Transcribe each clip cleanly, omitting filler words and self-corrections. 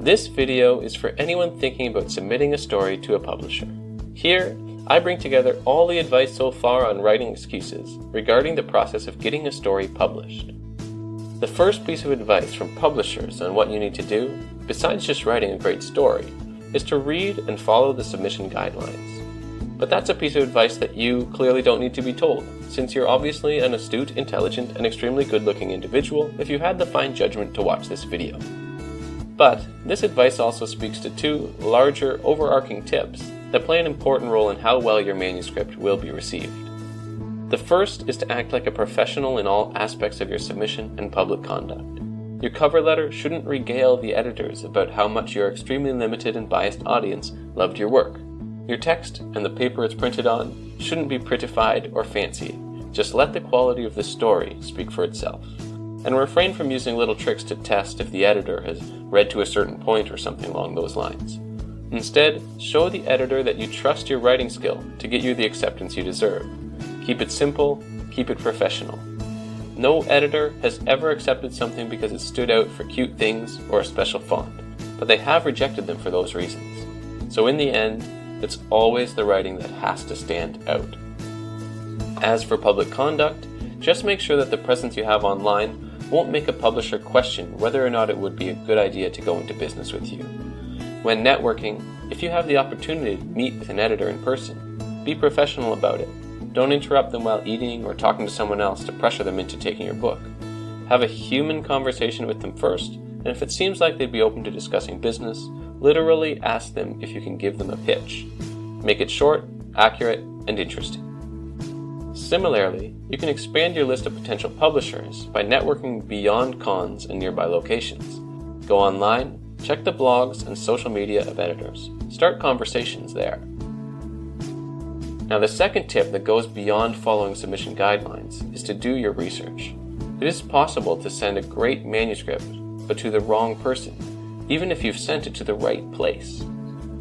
This video is for anyone thinking about submitting a story to a publisher. Here, I bring together all the advice so far on writing excuses regarding the process of getting a story published. The first piece of advice from publishers on what you need to do, besides just writing a great story, is to read and follow the submission guidelines. But that's a piece of advice that you clearly don't need to be told, since you're obviously an astute, intelligent, and extremely good-looking individual if you had the fine judgment to watch this video. But this advice also speaks to two larger, overarching tips that play an important role in how well your manuscript will be received. The first is to act like a professional in all aspects of your submission and public conduct. Your cover letter shouldn't regale the editors about how much your extremely limited and biased audience loved your work. Your text and the paper it's printed on shouldn't be prettified or fancy. Just let the quality of the story speak for itself. And refrain from using little tricks to test if the editor has read to a certain point or something along those lines. Instead, show the editor that you trust your writing skill to get you the acceptance you deserve. Keep it simple, keep it professional. No editor has ever accepted something because it stood out for cute things or a special font, but they have rejected them for those reasons. So in the end, it's always the writing that has to stand out. As for public conduct, just make sure that the presence you have online won't make a publisher question whether or not it would be a good idea to go into business with you. When networking, if you have the opportunity to meet with an editor in person, be professional about it. Don't interrupt them while eating or talking to someone else to pressure them into taking your book. Have a human conversation with them first, and if it seems like they'd be open to discussing business, literally ask them if you can give them a pitch. Make it short, accurate, and interesting. Similarly, you can expand your list of potential publishers by networking beyond cons and nearby locations. Go online, check the blogs and social media of editors. Start conversations there. Now, the second tip that goes beyond following submission guidelines is to do your research. It is possible to send a great manuscript, but to the wrong person, even if you've sent it to the right place.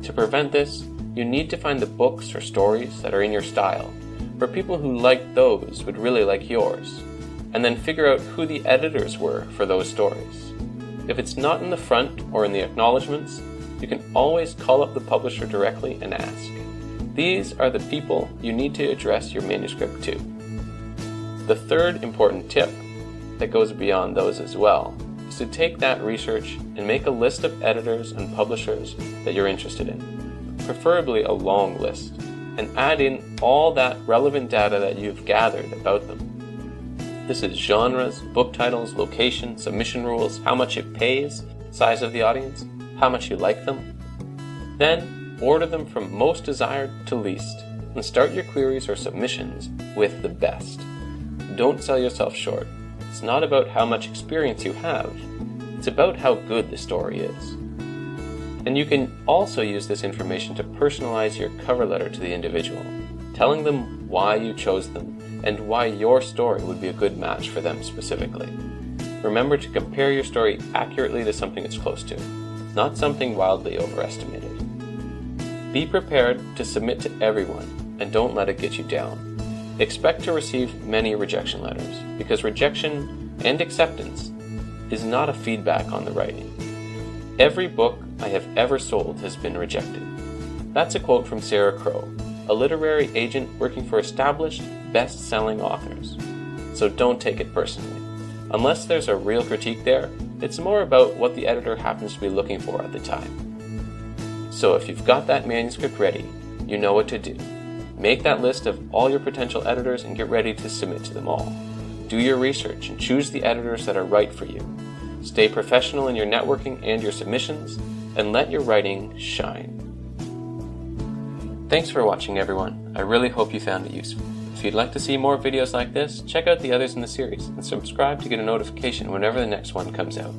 To prevent this, you need to find the books or stories that are in your style, for people who like those would really like yours, and then figure out who the editors were for those stories. If it's not in the front or in the acknowledgements, you can always call up the publisher directly and ask. These are the people you need to address your manuscript to. The third important tip that goes beyond those as well is to take that research and make a list of editors and publishers that you're interested in, preferably a long list, and add in all that relevant data that you've gathered about them. This is genres, book titles, location, submission rules, how much it pays, size of the audience, how much you like them. Then, order them from most desired to least, and start your queries or submissions with the best. Don't sell yourself short. It's not about how much experience you have, it's about how good the story is. And you can also use this information to personalize your cover letter to the individual, telling them why you chose them and why your story would be a good match for them specifically. Remember to compare your story accurately to something it's close to, not something wildly overestimated. Be prepared to submit to everyone and don't let it get you down. Expect to receive many rejection letters because rejection and acceptance is not a feedback on the writing. Every book I have ever sold has been rejected. That's a quote from Sarah Crow, a literary agent working for established, best-selling authors. So don't take it personally. Unless there's a real critique there, it's more about what the editor happens to be looking for at the time. So if you've got that manuscript ready, you know what to do. Make that list of all your potential editors and get ready to submit to them all. Do your research and choose the editors that are right for you. Stay professional in your networking and your submissions, and let your writing shine. Thanks for watching, everyone. I really hope you found it useful. If you'd like to see more videos like this, check out the others in the series and subscribe to get a notification whenever the next one comes out.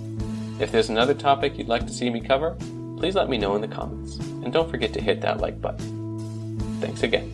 If there's another topic you'd like to see me cover, please let me know in the comments, and don't forget to hit that like button. Thanks again.